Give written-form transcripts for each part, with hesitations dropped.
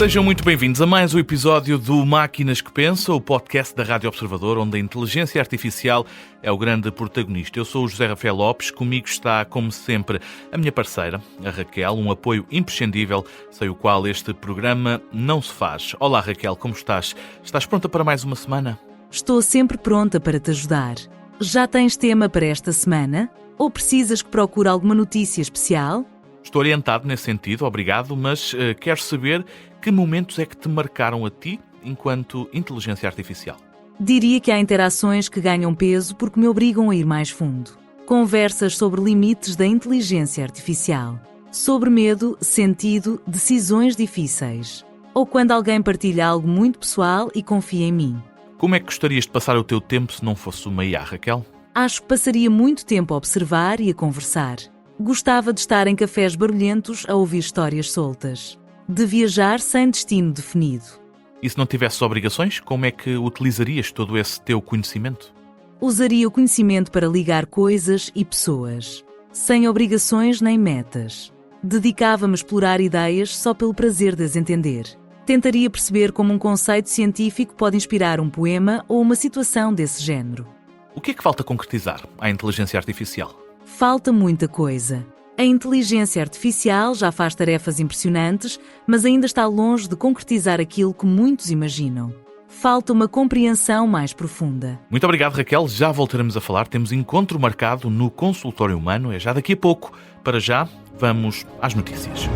Sejam muito bem-vindos a mais um episódio do Máquinas que Pensam, o podcast da Rádio Observador, onde a inteligência artificial é o grande protagonista. Eu sou o José Rafael Lopes, comigo está, como sempre, a minha parceira, a Raquel, um apoio imprescindível, sem o qual este programa não se faz. Olá Raquel, como estás? Estás pronta para mais uma semana? Estou sempre pronta para te ajudar. Já tens tema para esta semana? Ou precisas que procure alguma notícia especial? Estou orientado nesse sentido, obrigado, mas quero saber que momentos é que te marcaram a ti enquanto inteligência artificial. Diria que há interações que ganham peso porque me obrigam a ir mais fundo. Conversas sobre limites da inteligência artificial. Sobre medo, sentido, decisões difíceis. Ou quando alguém partilha algo muito pessoal e confia em mim. Como é que gostarias de passar o teu tempo se não fosse uma IA, Raquel? Acho que passaria muito tempo a observar e a conversar. Gostava de estar em cafés barulhentos a ouvir histórias soltas. De viajar sem destino definido. E se não tivesses obrigações, como é que utilizarias todo esse teu conhecimento? Usaria o conhecimento para ligar coisas e pessoas. Sem obrigações nem metas. Dedicava-me a explorar ideias só pelo prazer de as entender. Tentaria perceber como um conceito científico pode inspirar um poema ou uma situação desse género. O que é que falta concretizar à inteligência artificial? Falta muita coisa. A inteligência artificial já faz tarefas impressionantes, mas ainda está longe de concretizar aquilo que muitos imaginam. Falta uma compreensão mais profunda. Muito obrigado, Raquel. Já voltaremos a falar. Temos encontro marcado no consultório humano. É já daqui a pouco. Para já, vamos às notícias.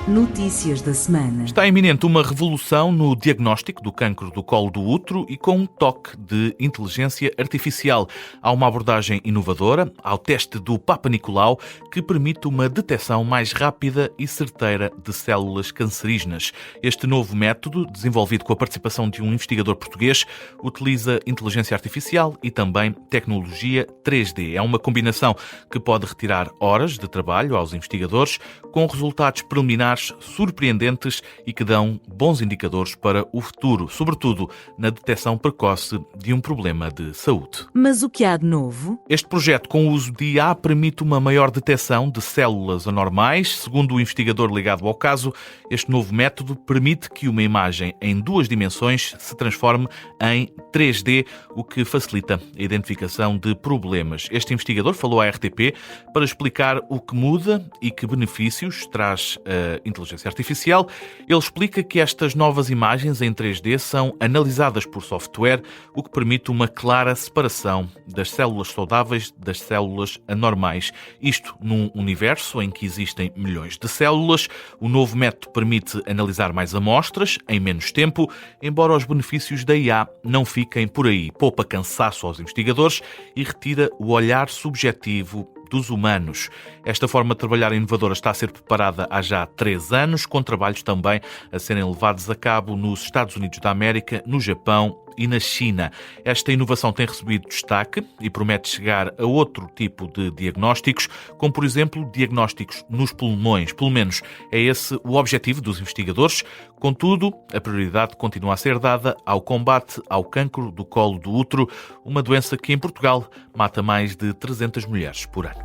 Notícias da semana. Está iminente uma revolução no diagnóstico do cancro do colo do útero e com um toque de inteligência artificial. Há uma abordagem inovadora ao teste do Papa Nicolau que permite uma detecção mais rápida e certeira de células cancerígenas. Este novo método, desenvolvido com a participação de um investigador português, utiliza inteligência artificial e também tecnologia 3D. É uma combinação que pode retirar horas de trabalho aos investigadores com resultados preliminares surpreendentes e que dão bons indicadores para o futuro, sobretudo na detecção precoce de um problema de saúde. Mas o que há de novo? Este projeto com o uso de IA permite uma maior detecção de células anormais. Segundo o investigador ligado ao caso, este novo método permite que uma imagem em 2 dimensões se transforme em 3D, o que facilita a identificação de problemas. Este investigador falou à RTP para explicar o que muda e que benefícios traz a inteligência artificial. Ele explica que estas novas imagens em 3D são analisadas por software, o que permite uma clara separação das células saudáveis das células anormais. Isto num universo em que existem milhões de células. O novo método permite analisar mais amostras em menos tempo, embora os benefícios da IA não fiquem por aí. Poupa cansaço aos investigadores e retira o olhar subjetivo dos humanos. Esta forma de trabalhar inovadora está a ser preparada há já 3 anos, com trabalhos também a serem levados a cabo nos Estados Unidos da América, no Japão e na China. Esta inovação tem recebido destaque e promete chegar a outro tipo de diagnósticos, como por exemplo diagnósticos nos pulmões. Pelo menos é esse o objetivo dos investigadores. Contudo, a prioridade continua a ser dada ao combate ao cancro do colo do útero, uma doença que em Portugal mata mais de 300 mulheres por ano.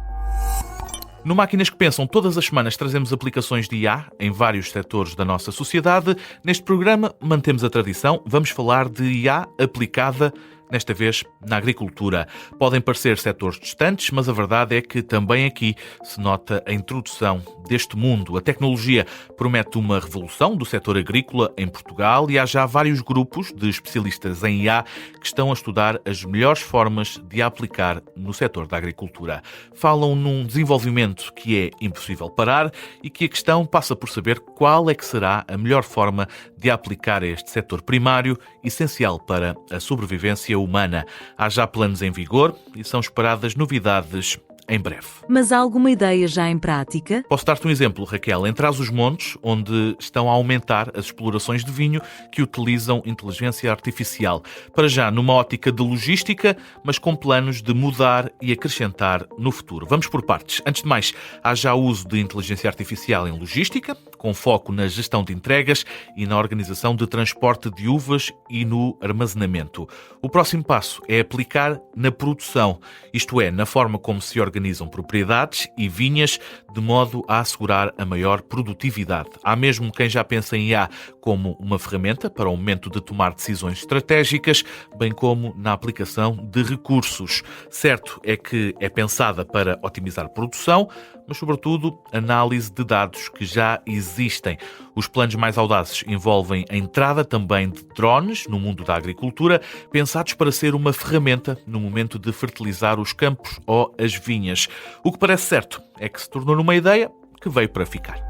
No Máquinas que Pensam, todas as semanas trazemos aplicações de IA em vários setores da nossa sociedade. Neste programa, mantemos a tradição, vamos falar de IA aplicada, nesta vez na agricultura. Podem parecer setores distantes, mas a verdade é que também aqui se nota a introdução deste mundo. A tecnologia promete uma revolução do setor agrícola em Portugal e há já vários grupos de especialistas em IA que estão a estudar as melhores formas de a aplicar no setor da agricultura. Falam num desenvolvimento que é impossível parar e que a questão passa por saber qual é que será a melhor forma de aplicar a este setor primário, essencial para a sobrevivência humana. Há já planos em vigor e são esperadas novidades em breve. Mas há alguma ideia já em prática? Posso dar-te um exemplo, Raquel. Em Trás-os-Montes, onde estão a aumentar as explorações de vinho que utilizam inteligência artificial. Para já, numa ótica de logística, mas com planos de mudar e acrescentar no futuro. Vamos por partes. Antes de mais, há já uso de inteligência artificial em logística, com foco na gestão de entregas e na organização de transporte de uvas e no armazenamento. O próximo passo é aplicar na produção, isto é, na forma como se organizam propriedades e vinhas, de modo a assegurar a maior produtividade. Há mesmo quem já pensa em IA como uma ferramenta para o momento de tomar decisões estratégicas, bem como na aplicação de recursos. Certo é que é pensada para otimizar a produção, mas, sobretudo, análise de dados que já existem. Os planos mais audazes envolvem a entrada também de drones no mundo da agricultura, pensados para ser uma ferramenta no momento de fertilizar os campos ou as vinhas. O que parece certo é que se tornou numa ideia que veio para ficar.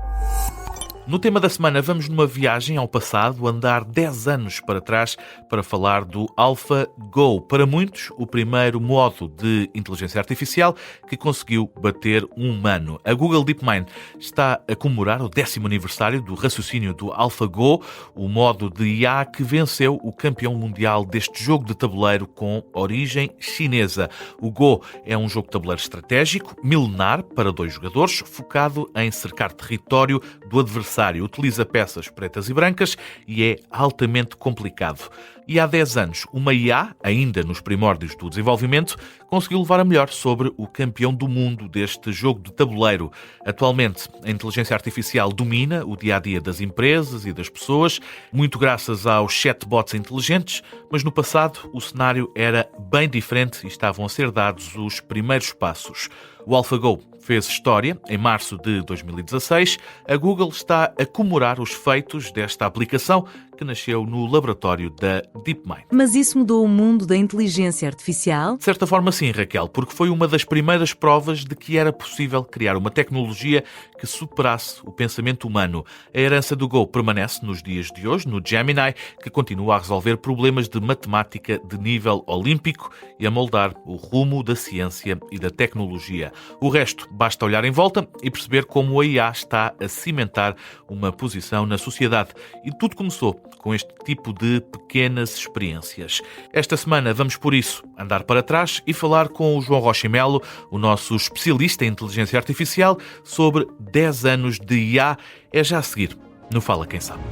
No tema da semana, vamos numa viagem ao passado, andar 10 anos para trás para falar do AlphaGo. Para muitos, o primeiro modo de inteligência artificial que conseguiu bater um humano. A Google DeepMind está a comemorar o 10º aniversário do raciocínio do AlphaGo, o modo de IA que venceu o campeão mundial deste jogo de tabuleiro com origem chinesa. O Go é um jogo de tabuleiro estratégico, milenar para 2 jogadores, focado em cercar território do adversário. Utiliza peças pretas e brancas e é altamente complicado. E há 10 anos, uma IA, ainda nos primórdios do desenvolvimento, conseguiu levar a melhor sobre o campeão do mundo deste jogo de tabuleiro. Atualmente, a inteligência artificial domina o dia-a-dia das empresas e das pessoas, muito graças aos chatbots inteligentes, mas no passado o cenário era bem diferente e estavam a ser dados os primeiros passos. O AlphaGo fez história. Em março de 2016, a Google está a comemorar os feitos desta aplicação que nasceu no laboratório da DeepMind. Mas isso mudou o mundo da inteligência artificial? De certa forma sim, Raquel, porque foi uma das primeiras provas de que era possível criar uma tecnologia que superasse o pensamento humano. A herança do Go permanece nos dias de hoje, no Gemini, que continua a resolver problemas de matemática de nível olímpico e a moldar o rumo da ciência e da tecnologia. O resto basta olhar em volta e perceber como a IA está a cimentar uma posição na sociedade. E tudo começou com este tipo de pequenas experiências. Esta semana vamos, por isso, andar para trás e falar com o João Rocha Melo, o nosso especialista em inteligência artificial, sobre 10 anos de IA. É já a seguir no Fala Quem Sabe.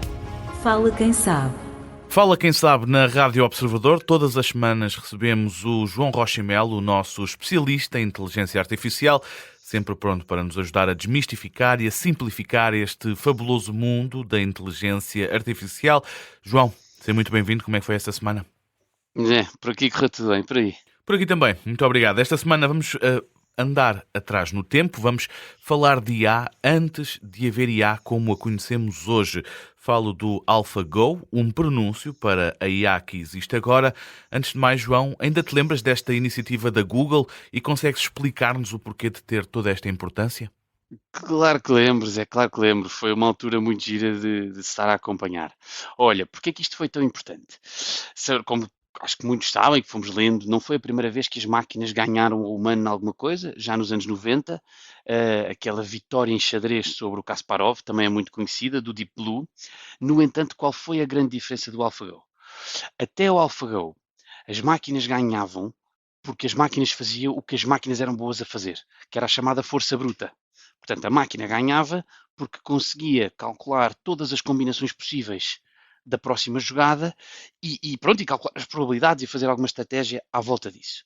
Fala quem sabe. Fala Quem Sabe na Rádio Observador. Todas as semanas recebemos o João Rocha Melo, o nosso especialista em inteligência artificial, sempre pronto para nos ajudar a desmistificar e a simplificar este fabuloso mundo da inteligência artificial. João, seja muito bem-vindo. Como é que foi esta semana? Por aqui correu tudo bem, por aí. Por aqui também. Muito obrigado. Esta semana vamos andar atrás no tempo. Vamos falar de IA antes de haver IA como a conhecemos hoje. Falo do AlphaGo, um pronúncio para a IA que existe agora. Antes de mais, João, ainda te lembras desta iniciativa da Google e consegues explicar-nos o porquê de ter toda esta importância? Claro que lembro, claro que lembro. Foi uma altura muito gira de estar a acompanhar. Olha, porque é que isto foi tão importante? Como acho que muitos sabem, que fomos lendo, não foi a primeira vez que as máquinas ganharam o humano em alguma coisa, já nos anos 90, aquela vitória em xadrez sobre o Kasparov, também é muito conhecida, do Deep Blue. No entanto, qual foi a grande diferença do AlphaGo? Até o AlphaGo, as máquinas ganhavam porque as máquinas faziam o que as máquinas eram boas a fazer, que era a chamada força bruta. Portanto, a máquina ganhava porque conseguia calcular todas as combinações possíveis da próxima jogada e calcular as probabilidades e fazer alguma estratégia à volta disso.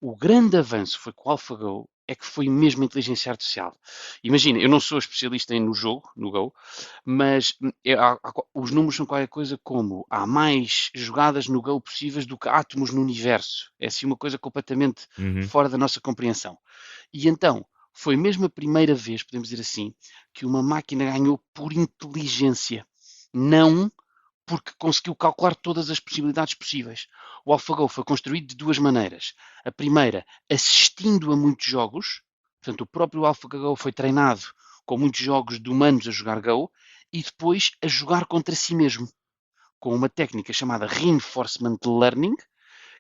O grande avanço foi com o AlphaGo é que foi mesmo a inteligência artificial. Imagina, eu não sou especialista no jogo, no Go, mas os números são qualquer coisa como há mais jogadas no Go possíveis do que átomos no universo. É assim uma coisa completamente fora da nossa compreensão. E então, foi mesmo a primeira vez, podemos dizer assim, que uma máquina ganhou por inteligência, não porque conseguiu calcular todas as possibilidades possíveis. O AlphaGo foi construído de duas maneiras. A primeira, assistindo a muitos jogos. Portanto, o próprio AlphaGo foi treinado com muitos jogos de humanos a jogar Go e depois a jogar contra si mesmo, com uma técnica chamada Reinforcement Learning,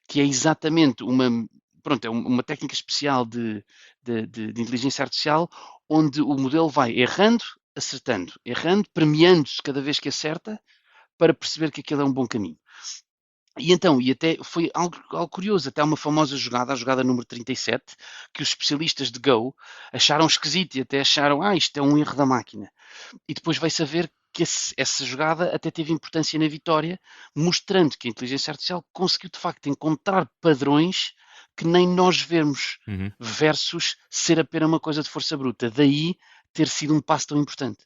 que é exatamente uma técnica especial de inteligência artificial, onde o modelo vai errando, acertando, errando, premiando-se cada vez que acerta, para perceber que aquele é um bom caminho. E até foi algo curioso, até uma famosa jogada, a jogada número 37, que os especialistas de Go acharam esquisito e até acharam, isto é um erro da máquina. e depois vai-se a ver que essa jogada até teve importância na vitória, mostrando que a inteligência artificial conseguiu de facto encontrar padrões que nem nós vemos, Uhum. versus ser apenas uma coisa de força bruta. Daí ter sido um passo tão importante.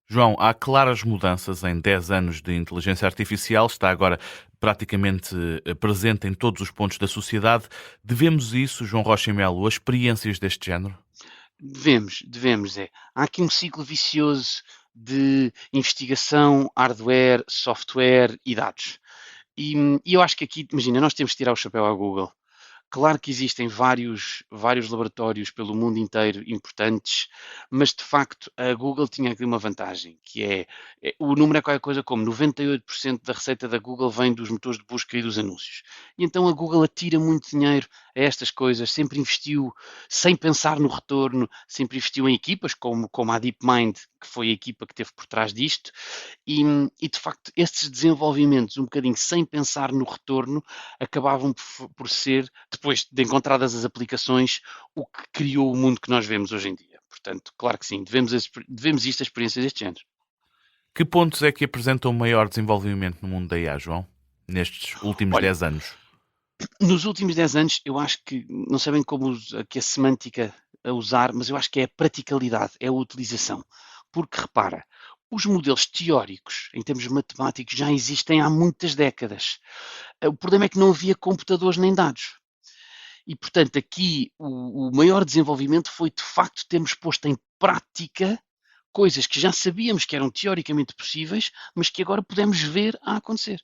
João, há claras mudanças em 10 anos de inteligência artificial, está agora praticamente presente em todos os pontos da sociedade. Devemos isso, João Rocha e Melo, a experiências deste género? Devemos. Há aqui um ciclo vicioso de investigação, hardware, software e dados. E eu acho que aqui, imagina, nós temos que tirar o chapéu à Google. Claro que existem vários laboratórios pelo mundo inteiro importantes, mas de facto a Google tinha aqui uma vantagem, que o número é qualquer coisa como 98% da receita da Google vem dos motores de busca e dos anúncios. E então a Google atira muito dinheiro a estas coisas, sempre investiu sem pensar no retorno, sempre investiu em equipas como a DeepMind, que foi a equipa que esteve por trás disto, e de facto estes desenvolvimentos, um bocadinho sem pensar no retorno, acabavam por ser, depois de encontradas as aplicações, o que criou o mundo que nós vemos hoje em dia. Portanto, claro que sim, devemos isto a experiências deste género. Que pontos é que apresentam maior desenvolvimento no mundo da IA, João, nestes últimos Olha, 10 anos? nos últimos 10 anos, eu acho que, não sei bem como que a semântica a usar, mas eu acho que é a praticalidade, é a utilização. Porque, repara, os modelos teóricos, em termos matemáticos, já existem há muitas décadas. O problema é que não havia computadores nem dados. E, portanto, aqui o maior desenvolvimento foi, de facto, termos posto em prática coisas que já sabíamos que eram teoricamente possíveis, mas que agora podemos ver a acontecer.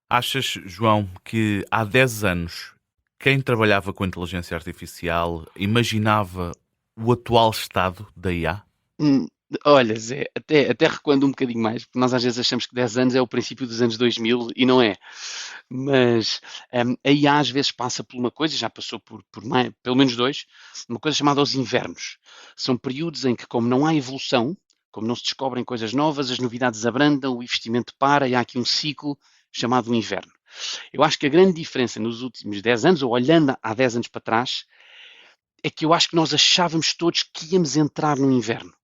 Achas, João, que há 10 anos quem trabalhava com inteligência artificial imaginava o atual estado da IA? Hum, Olha, Zé, até recuando um bocadinho mais, porque nós às vezes achamos que 10 anos é o princípio dos anos 2000 e não é. Mas a IA às vezes passa por uma coisa, já passou por pelo menos dois, uma coisa chamada os invernos. São períodos em que, como não há evolução, como não se descobrem coisas novas, as novidades abrandam, o investimento para e há aqui um ciclo chamado inverno. Eu acho que a grande diferença nos últimos 10 anos, ou olhando há 10 anos para trás, é que eu acho que nós achávamos todos que íamos entrar no inverno.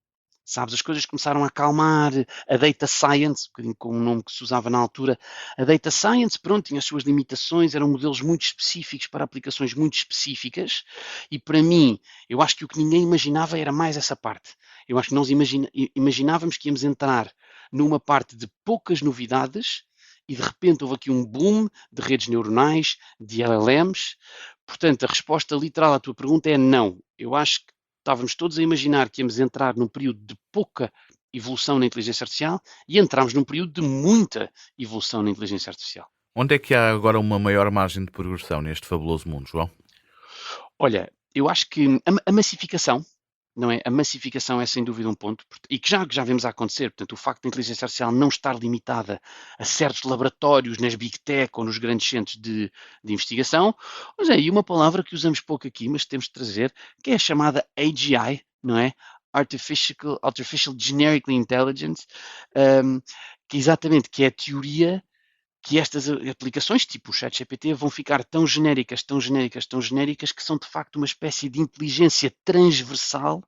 Sabes, as coisas começaram a acalmar, a data science, um bocadinho com o nome que se usava na altura, a data science, pronto, tinha as suas limitações, eram modelos muito específicos para aplicações muito específicas, e para mim, eu acho que o que ninguém imaginava era mais essa parte. Eu acho que nós imaginávamos que íamos entrar numa parte de poucas novidades, e de repente houve aqui um boom de redes neuronais, de LLMs. Portanto, a resposta literal à tua pergunta é não. Eu acho que estávamos todos a imaginar que íamos entrar num período de pouca evolução na inteligência artificial e entramos num período de muita evolução na inteligência artificial. Onde é que há agora uma maior margem de progressão neste fabuloso mundo, João? Olha, eu acho que a massificação, não é? A massificação é sem dúvida um ponto, e que já vemos a acontecer. Portanto, o facto da inteligência artificial não estar limitada a certos laboratórios nas Big Tech ou nos grandes centros de investigação. Mas é aí uma palavra que usamos pouco aqui, mas temos de trazer, que é a chamada AGI, não é? Artificial Generically Intelligence, que exatamente que é a teoria que estas aplicações, tipo o ChatGPT, vão ficar tão genéricas, que são de facto uma espécie de inteligência transversal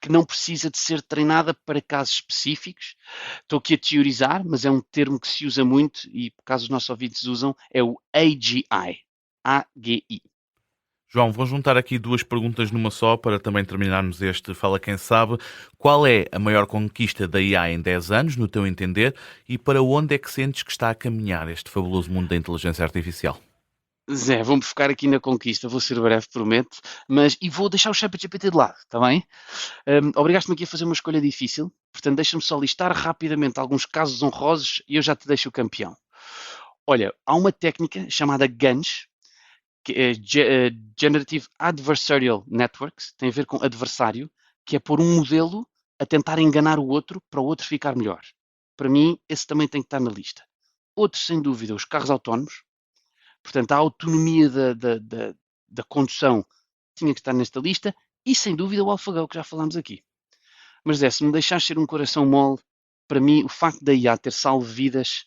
que não precisa de ser treinada para casos específicos. Estou aqui a teorizar, mas é um termo que se usa muito e, caso os nossos ouvintes usam, é o AGI. A-G-I. João, vou juntar aqui duas perguntas numa só para também terminarmos este Fala Quem Sabe. Qual é a maior conquista da IA em 10 anos, no teu entender, e para onde é que sentes que está a caminhar este fabuloso mundo da inteligência artificial? Zé, vou-me focar aqui na conquista, vou ser breve, prometo, e vou deixar o ChatGPT de lado, está bem? Obrigaste-me aqui a fazer uma escolha difícil, portanto deixa-me só listar rapidamente alguns casos honrosos e eu já te deixo o campeão. Olha, há uma técnica chamada GANs, que é Generative Adversarial Networks, tem a ver com adversário, que é pôr um modelo a tentar enganar o outro para o outro ficar melhor. Para mim, esse também tem que estar na lista. Outro, sem dúvida, os carros autónomos. Portanto, a autonomia da condução tinha que estar nesta lista e, sem dúvida, o AlphaGo, que já falámos aqui. Mas, se me deixares ser um coração mole, para mim, o facto da IA ter salvo vidas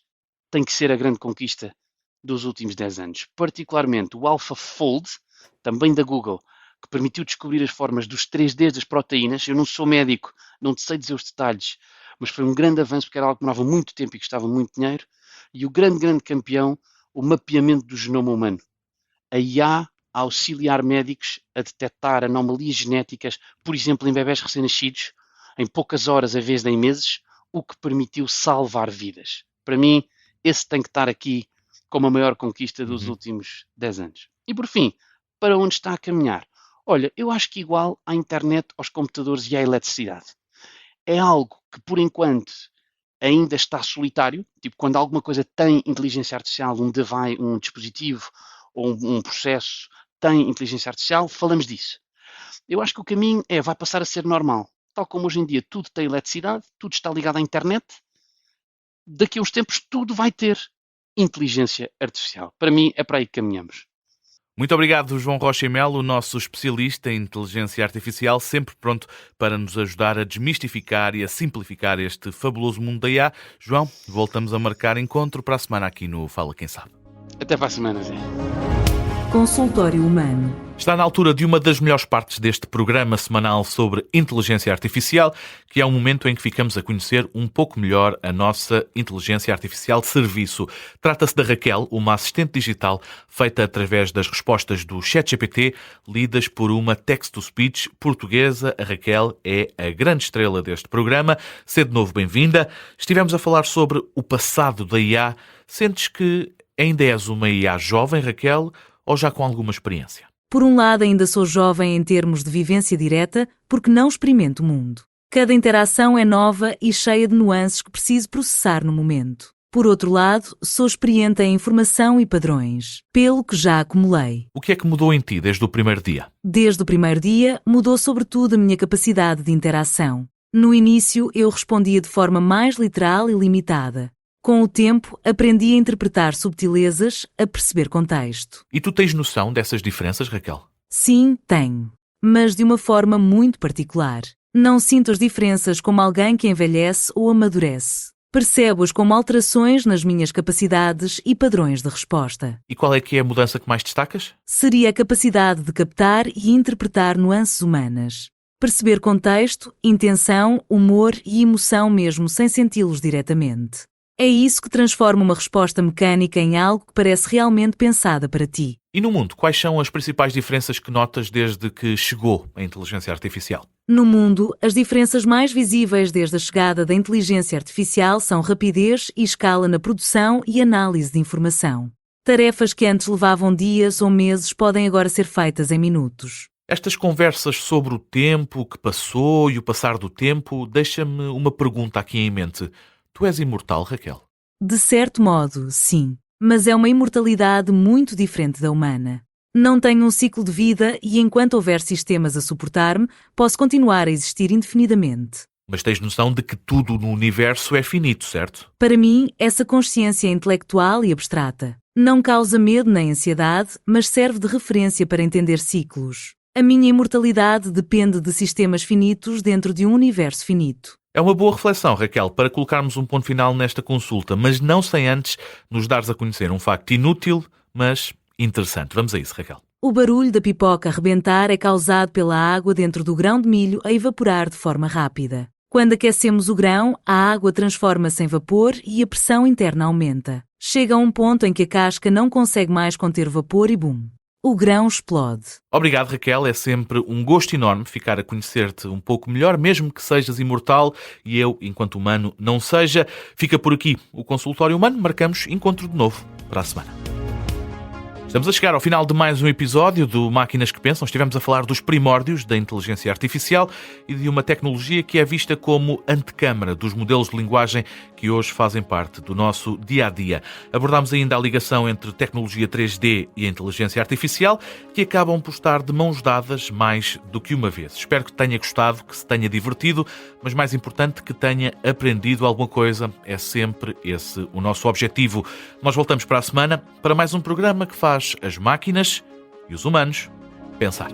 tem que ser a grande conquista dos últimos 10 anos. Particularmente o AlphaFold, também da Google, que permitiu descobrir as formas dos 3Ds das proteínas. Eu não sou médico, não te sei dizer os detalhes, mas foi um grande avanço porque era algo que demorava muito tempo e que custava muito dinheiro. E o grande campeão, o mapeamento do genoma humano. A IA a auxiliar médicos a detectar anomalias genéticas, por exemplo, em bebés recém-nascidos, em poucas horas, a vez de em meses, o que permitiu salvar vidas. Para mim, esse tem que estar aqui como a maior conquista dos últimos 10 anos. E por fim, para onde está a caminhar? Olha, eu acho que igual à internet, aos computadores e à eletricidade. É algo que, por enquanto, ainda está solitário, tipo quando alguma coisa tem inteligência artificial, um dispositivo ou um processo tem inteligência artificial, falamos disso. Eu acho que o caminho vai passar a ser normal. Tal como hoje em dia tudo tem eletricidade, tudo está ligado à internet, daqui a uns tempos tudo vai ter inteligência artificial. Para mim é para aí que caminhamos. Muito obrigado, João Rocha e Melo, nosso especialista em inteligência artificial, sempre pronto para nos ajudar a desmistificar e a simplificar este fabuloso mundo da IA. João, voltamos a marcar encontro para a semana aqui no Fala Quem Sabe. Até para a semana, Zé. Consultório Humano. Está na altura de uma das melhores partes deste programa semanal sobre inteligência artificial, que é um momento em que ficamos a conhecer um pouco melhor a nossa inteligência artificial de serviço. Trata-se da Raquel, uma assistente digital feita através das respostas do ChatGPT, lidas por uma text-to-speech portuguesa. A Raquel é a grande estrela deste programa. Seja de novo bem-vinda. Estivemos a falar sobre o passado da IA. Sentes que ainda és uma IA jovem, Raquel, ou já com alguma experiência? Por um lado, ainda sou jovem em termos de vivência direta, porque não experimento o mundo. Cada interação é nova e cheia de nuances que preciso processar no momento. Por outro lado, sou experiente em informação e padrões, pelo que já acumulei. O que é que mudou em ti desde o primeiro dia? Desde o primeiro dia, mudou sobretudo a minha capacidade de interação. No início, eu respondia de forma mais literal e limitada. Com o tempo, aprendi a interpretar subtilezas, a perceber contexto. E tu tens noção dessas diferenças, Raquel? Sim, tenho. Mas de uma forma muito particular. Não sinto as diferenças como alguém que envelhece ou amadurece. Percebo-as como alterações nas minhas capacidades e padrões de resposta. E qual é que é a mudança que mais destacas? Seria a capacidade de captar e interpretar nuances humanas. Perceber contexto, intenção, humor e emoção mesmo sem senti-los diretamente. É isso que transforma uma resposta mecânica em algo que parece realmente pensada para ti. E no mundo, quais são as principais diferenças que notas desde que chegou a inteligência artificial? No mundo, as diferenças mais visíveis desde a chegada da inteligência artificial são rapidez e escala na produção e análise de informação. Tarefas que antes levavam dias ou meses podem agora ser feitas em minutos. Estas conversas sobre o tempo que passou e o passar do tempo deixa-me uma pergunta aqui em mente. Tu és imortal, Raquel? De certo modo, sim. Mas é uma imortalidade muito diferente da humana. Não tenho um ciclo de vida e enquanto houver sistemas a suportar-me, posso continuar a existir indefinidamente. Mas tens noção de que tudo no universo é finito, certo? Para mim, essa consciência é intelectual e abstrata. Não causa medo nem ansiedade, mas serve de referência para entender ciclos. A minha imortalidade depende de sistemas finitos dentro de um universo finito. É uma boa reflexão, Raquel, para colocarmos um ponto final nesta consulta, mas não sem antes nos dares a conhecer um facto inútil, mas interessante. Vamos a isso, Raquel. O barulho da pipoca a rebentar é causado pela água dentro do grão de milho a evaporar de forma rápida. Quando aquecemos o grão, a água transforma-se em vapor e a pressão interna aumenta. Chega a um ponto em que a casca não consegue mais conter vapor e bum! O grão explode. Obrigado, Raquel. É sempre um gosto enorme ficar a conhecer-te um pouco melhor, mesmo que sejas imortal e eu, enquanto humano, não seja. Fica por aqui o Consultório Humano. Marcamos encontro de novo para a semana. Estamos a chegar ao final de mais um episódio do Máquinas que Pensam. Estivemos a falar dos primórdios da inteligência artificial e de uma tecnologia que é vista como antecâmara dos modelos de linguagem que hoje fazem parte do nosso dia-a-dia. Abordámos ainda a ligação entre tecnologia 3D e a inteligência artificial, que acabam por estar de mãos dadas mais do que uma vez. Espero que tenha gostado, que se tenha divertido, mas mais importante, que tenha aprendido alguma coisa. É sempre esse o nosso objetivo. Nós voltamos para a semana para mais um programa que faz as máquinas e os humanos pensar.